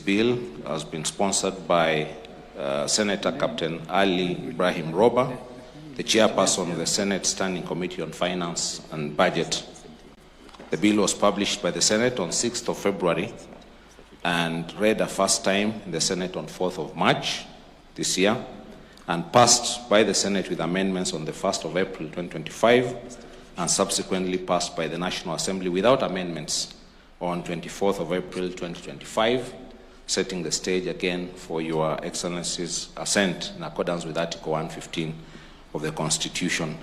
bill has been sponsored by Senator Captain Ali Ibrahim Roba, the chairperson of the Senate Standing Committee on Finance and Budget. The bill was published by the Senate on 6th of February and read a first time in the Senate on 4th of March this year, and passed by the Senate with amendments on the 1st of April 2025, and subsequently passed by the National Assembly without amendments on 24th of April 2025, setting the stage again for Your Excellency's assent in accordance with Article 115 of the Constitution.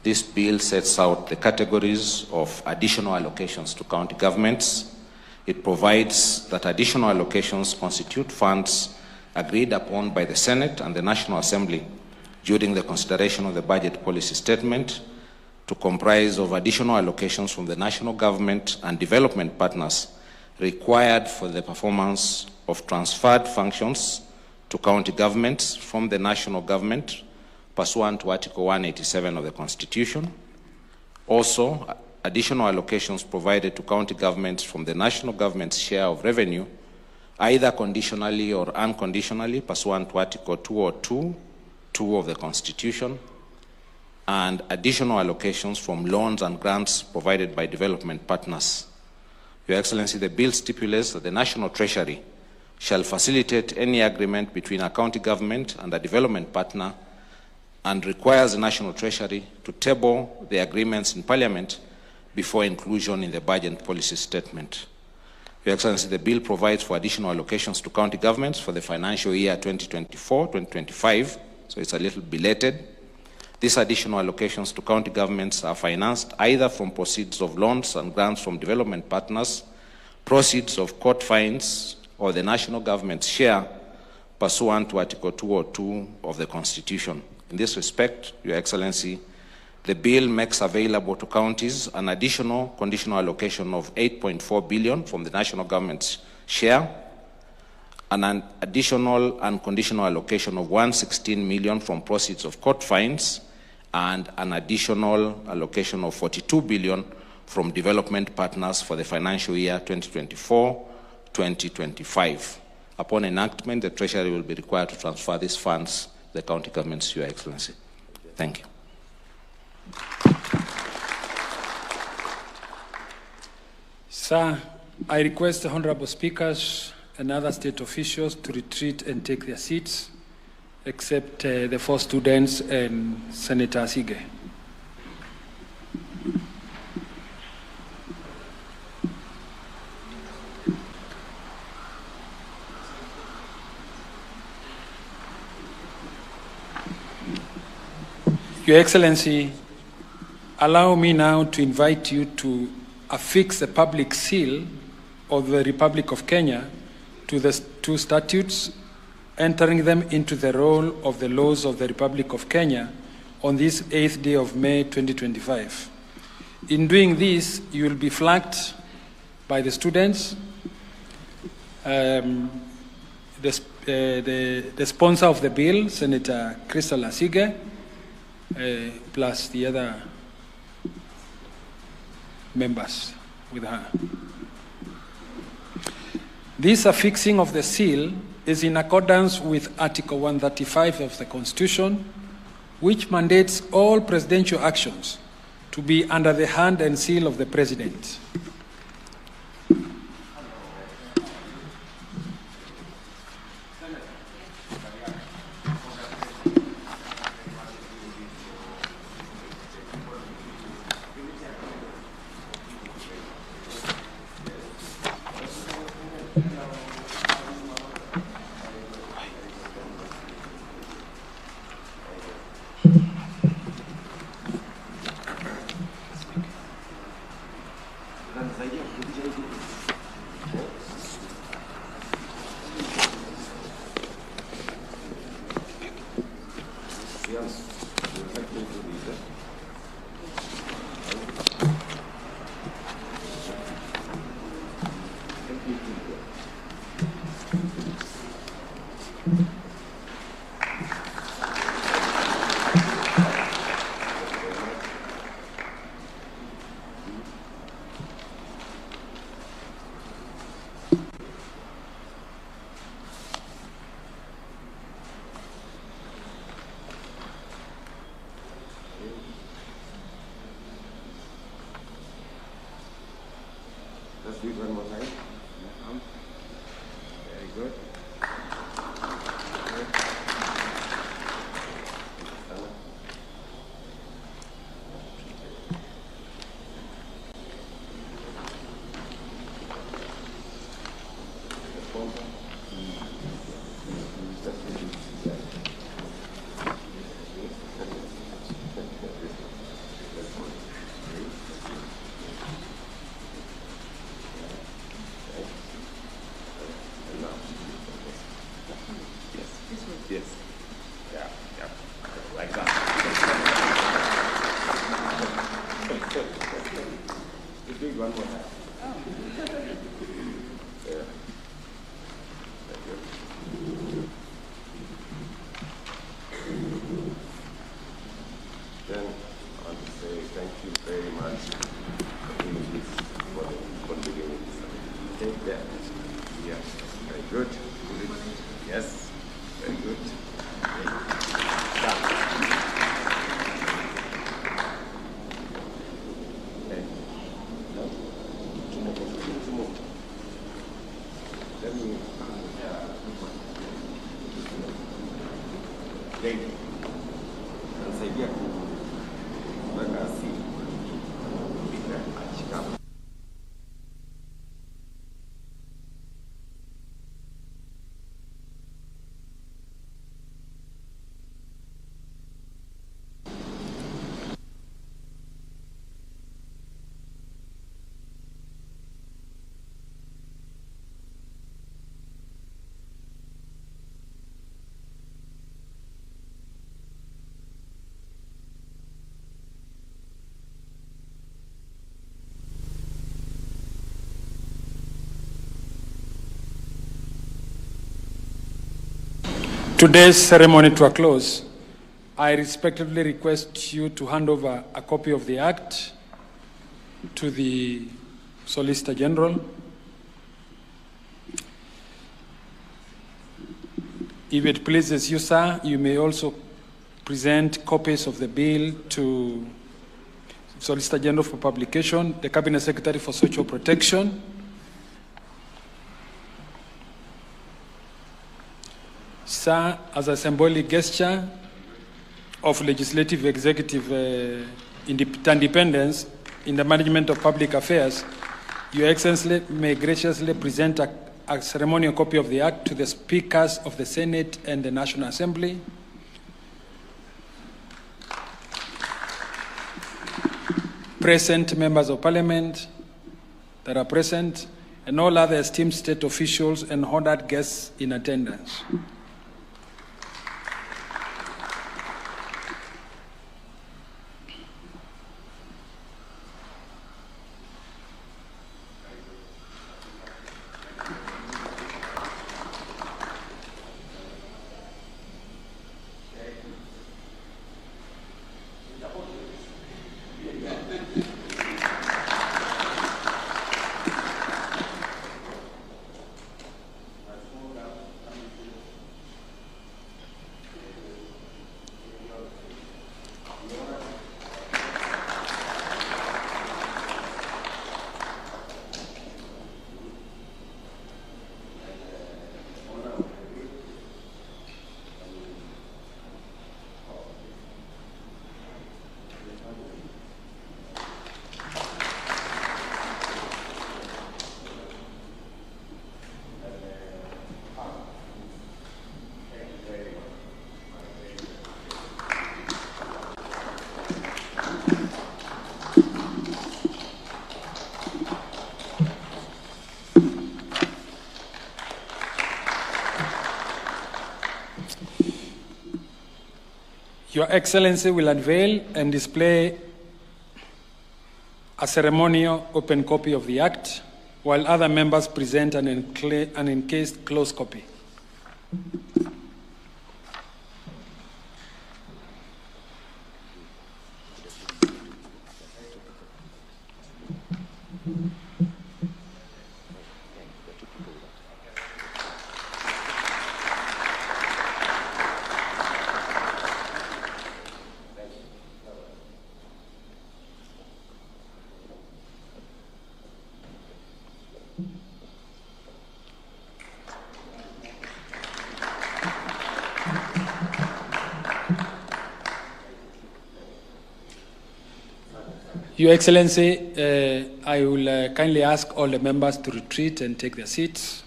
This bill sets out the categories of additional allocations to county governments. It provides that additional allocations constitute funds agreed upon by the Senate and the National Assembly during the consideration of the budget policy statement, to comprise of additional allocations from the national government and development partners required for the performance of transferred functions to county governments from the national government pursuant to Article 187 of the Constitution. Also, additional allocations provided to county governments from the national government's share of revenue, either conditionally or unconditionally, pursuant to Article 202(2) of the Constitution, and additional allocations from loans and grants provided by development partners. Your Excellency, the bill stipulates that the National Treasury shall facilitate any agreement between a county government and a development partner, and requires the National Treasury to table the agreements in Parliament before inclusion in the budget policy statement. Your Excellency, the bill provides for additional allocations to county governments for the financial year 2024-2025, so it's a little belated. These additional allocations to county governments are financed either from proceeds of loans and grants from development partners, proceeds of court fines, or the national government's share pursuant to Article 202 of the Constitution. In this respect, Your Excellency, the bill makes available to counties an additional conditional allocation of 8.4 billion from the national government's share, and an additional unconditional allocation of 116 million from proceeds of court fines, and an additional allocation of 42 billion from development partners for the financial year 2024-2025. Upon enactment, the Treasury will be required to transfer these funds to the county governments, Your Excellency. Thank you. Sir, I request the honorable speakers and other state officials to retreat and take their seats, except the four students and Senator Asige. Your Excellency, allow me now to invite you to affix the public seal of the Republic of Kenya to the two statutes, entering them into the roll of the laws of the Republic of Kenya on this 8th day of May 2025. In doing this, you will be flagged by the students, the sponsor of the bill, Senator Crystal Asige, plus the other members with her. This affixing of the seal is in accordance with Article 135 of the Constitution, which mandates all presidential actions to be under the hand and seal of the President. do it one more time. Very good. Yes. Yeah, yeah. Like that. Just do it one more time. Yeah. Very good. Then I want to say thank you very much for doing this for the beginning. Take that. Yeah. Very good. Yes. Very good. Today's ceremony to a close, I respectfully request you to hand over a copy of the Act to the Solicitor General. If it pleases you, sir, you may also present copies of the bill to Solicitor General for publication, the Cabinet Secretary for Social Protection, sir, as a symbolic gesture of legislative executive independence in the management of public affairs, Your Excellency may graciously present a ceremonial copy of the Act to the Speakers of the Senate and the National Assembly. Present members of Parliament that are present, and all other esteemed state officials and honored guests in attendance. Your Excellency will unveil and display a ceremonial open copy of the Act, while other members present an encased closed copy. Your Excellency, I will kindly ask all the members to retreat and take their seats.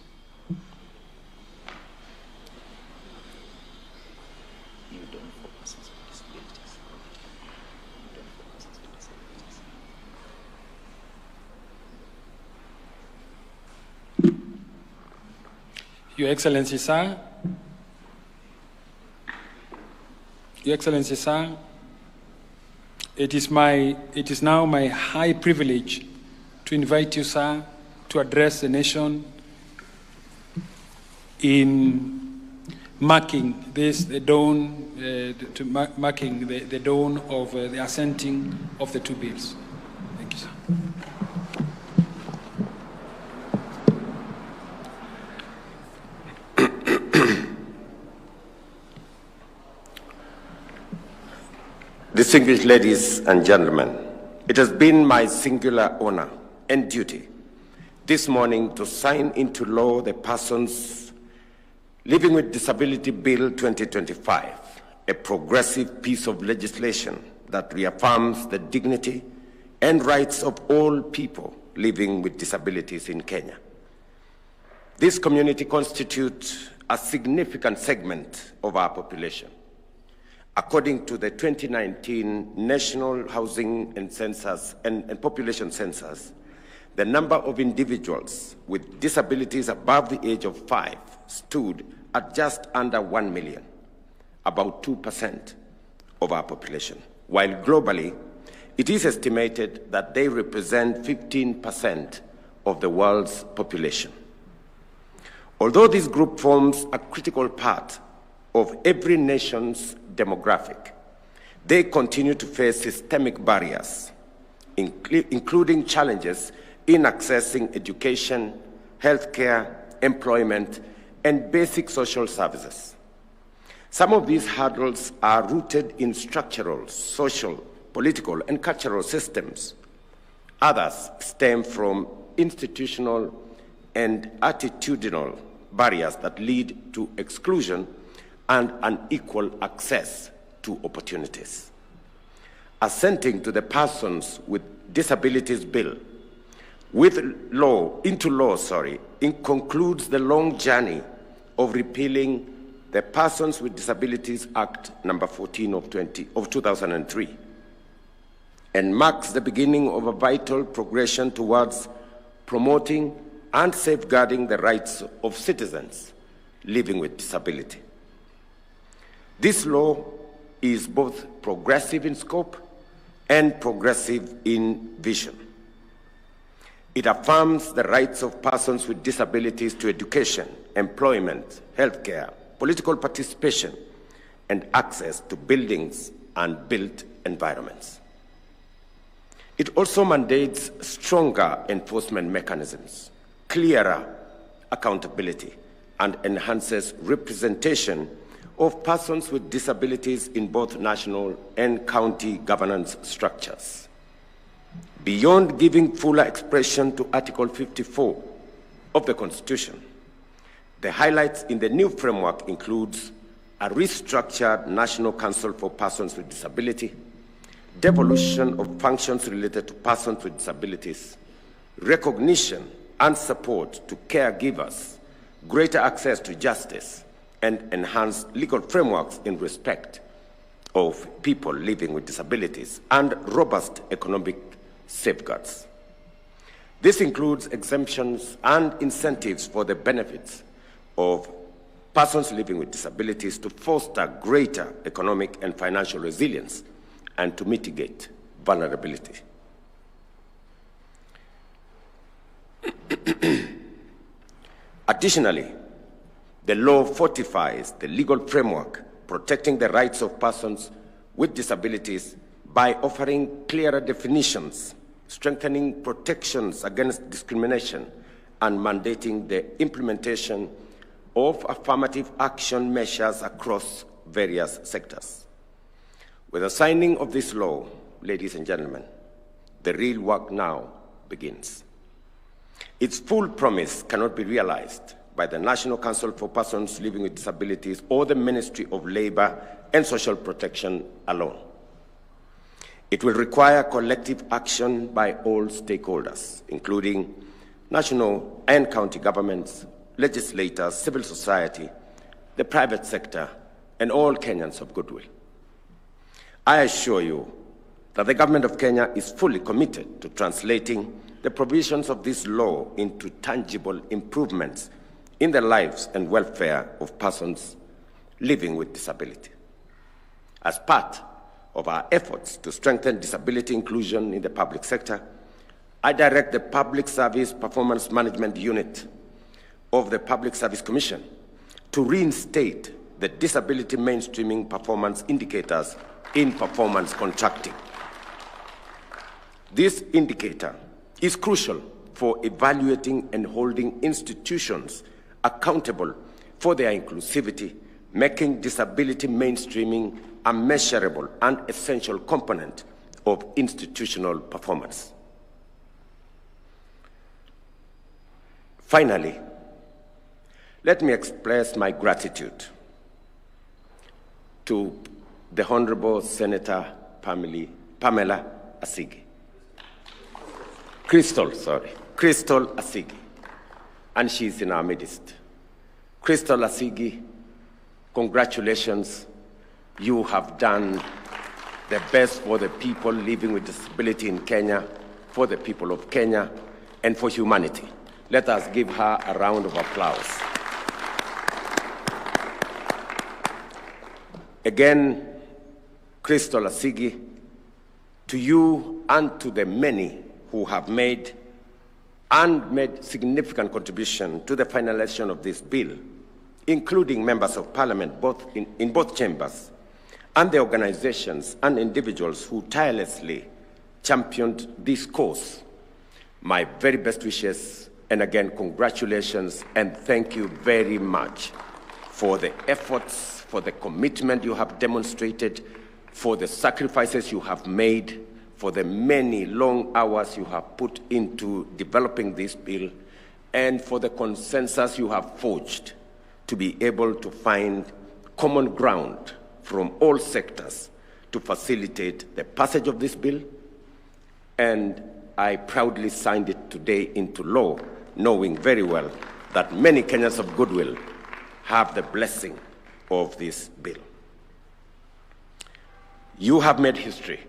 Your Excellency, sir. Your Excellency, sir, it is now my high privilege to invite you, sir, to address the nation in marking this, the dawn of the assenting of the two bills. Thank you, sir. Distinguished ladies and gentlemen, it has been my singular honor and duty this morning to sign into law the Persons Living with Disability Bill 2025, a progressive piece of legislation that reaffirms the dignity and rights of all people living with disabilities in Kenya. This community constitutes a significant segment of our population. According to the 2019 National Housing and Population Census, the number of individuals with disabilities above the age of 5 stood at just under 1 million, about 2% of our population, while globally, it is estimated that they represent 15% of the world's population. Although this group forms a critical part of every nation's demographic, they continue to face systemic barriers, including challenges in accessing education, healthcare, employment, and basic social services. Some of these hurdles are rooted in structural, social, political, and cultural systems. Others stem from institutional and attitudinal barriers that lead to exclusion and unequal access to opportunities. Assenting to the Persons with Disabilities Bill into law, it concludes the long journey of repealing the Persons with Disabilities Act number 14 of 2003 and marks the beginning of a vital progression towards promoting and safeguarding the rights of citizens living with disability. This law is both progressive in scope and progressive in vision. It affirms the rights of persons with disabilities to education, employment, healthcare, political participation, and access to buildings and built environments. It also mandates stronger enforcement mechanisms, clearer accountability, and enhances representation of persons with disabilities in both national and county governance structures. Beyond giving fuller expression to Article 54 of the Constitution, the highlights in the new framework includes a restructured National Council for Persons with Disability, devolution of functions related to persons with disabilities, recognition and support to caregivers, greater access to justice, and enhanced legal frameworks in respect of people living with disabilities, and robust economic safeguards. This includes exemptions and incentives for the benefits of persons living with disabilities to foster greater economic and financial resilience and to mitigate vulnerability. Additionally, the law fortifies the legal framework protecting the rights of persons with disabilities by offering clearer definitions, strengthening protections against discrimination, and mandating the implementation of affirmative action measures across various sectors. With the signing of this law, ladies and gentlemen, the real work now begins. Its full promise cannot be realized by the National Council for Persons Living with Disabilities or the Ministry of Labor and Social Protection alone. It will require collective action by all stakeholders, including national and county governments, legislators, civil society, the private sector, and all Kenyans of goodwill. I assure you that the government of Kenya is fully committed to translating the provisions of this law into tangible improvements in the lives and welfare of persons living with disability. As part of our efforts to strengthen disability inclusion in the public sector, I direct the Public Service Performance Management Unit of the Public Service Commission to reinstate the disability mainstreaming performance indicators in performance contracting. This indicator is crucial for evaluating and holding institutions accountable for their inclusivity, making disability mainstreaming a measurable and essential component of institutional performance. Finally, let me express my gratitude to the Honorable Senator Pamela Asigi. Crystal Asigi, and she's in our midst. Crystal Asigi, congratulations. You have done the best for the people living with disability in Kenya, for the people of Kenya, and for humanity. Let us give her a round of applause. Again, Crystal Asigi, to you and to the many who have made significant contribution to the finalization of this bill, including members of parliament in both chambers, and the organizations and individuals who tirelessly championed this cause. My very best wishes, and again, congratulations, and thank you very much for the efforts, for the commitment you have demonstrated, for the sacrifices you have made, for the many long hours you have put into developing this bill, and for the consensus you have forged to be able to find common ground from all sectors to facilitate the passage of this bill. And I proudly signed it today into law, knowing very well that many Kenyans of goodwill have the blessing of this bill. You have made history.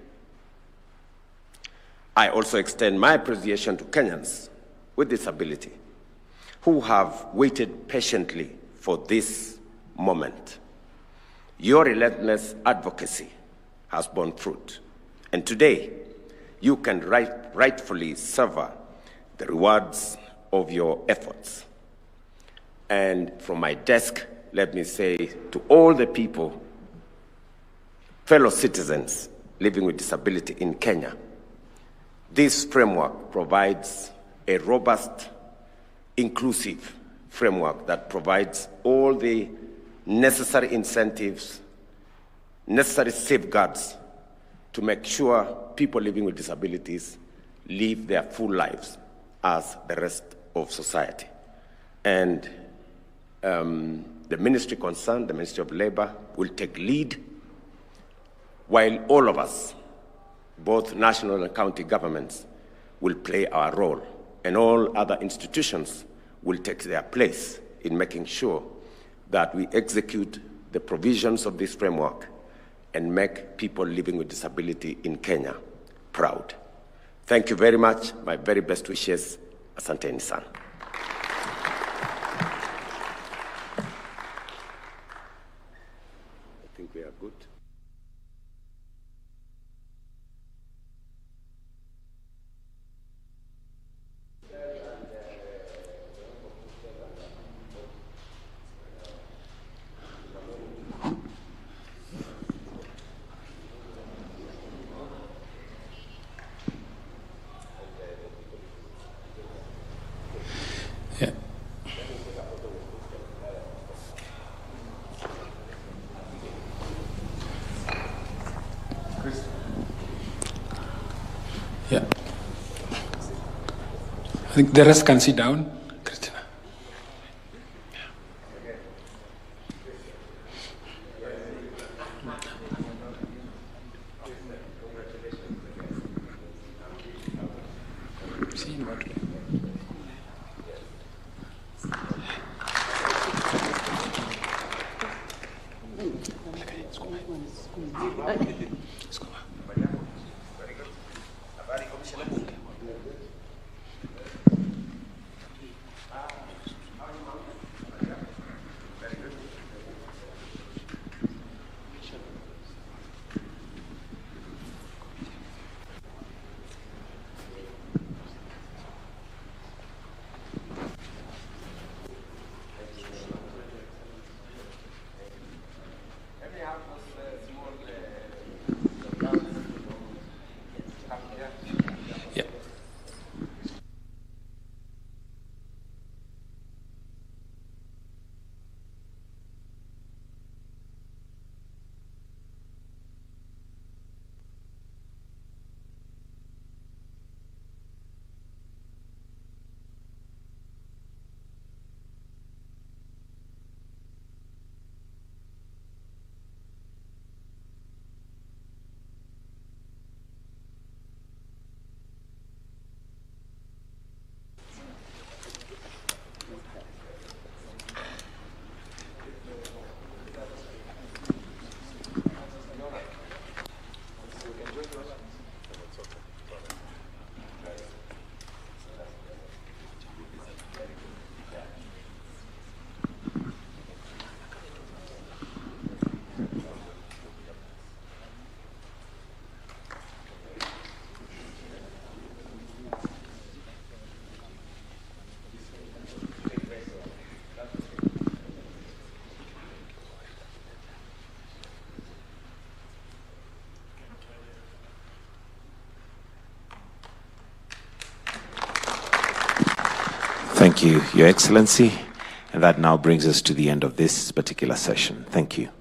I also extend my appreciation to Kenyans with disability who have waited patiently for this moment. Your relentless advocacy has borne fruit, and today you can rightfully savor the rewards of your efforts. And from my desk, let me say to all the people, fellow citizens living with disability in Kenya, this framework provides a robust, inclusive framework that provides all the necessary incentives, necessary safeguards to make sure people living with disabilities live their full lives as the rest of society. And the ministry concerned, the Ministry of Labor, will take lead, while all of us, both national and county governments, will play our role, and all other institutions will take their place in making sure that we execute the provisions of this framework and make people living with disability in Kenya proud. Thank you very much. My very best wishes. Asanteni sana. I think we are good. Yeah. Yeah. I think the rest can sit down. Christina. Thank you, Your Excellency. And that now brings us to the end of this particular session. Thank you.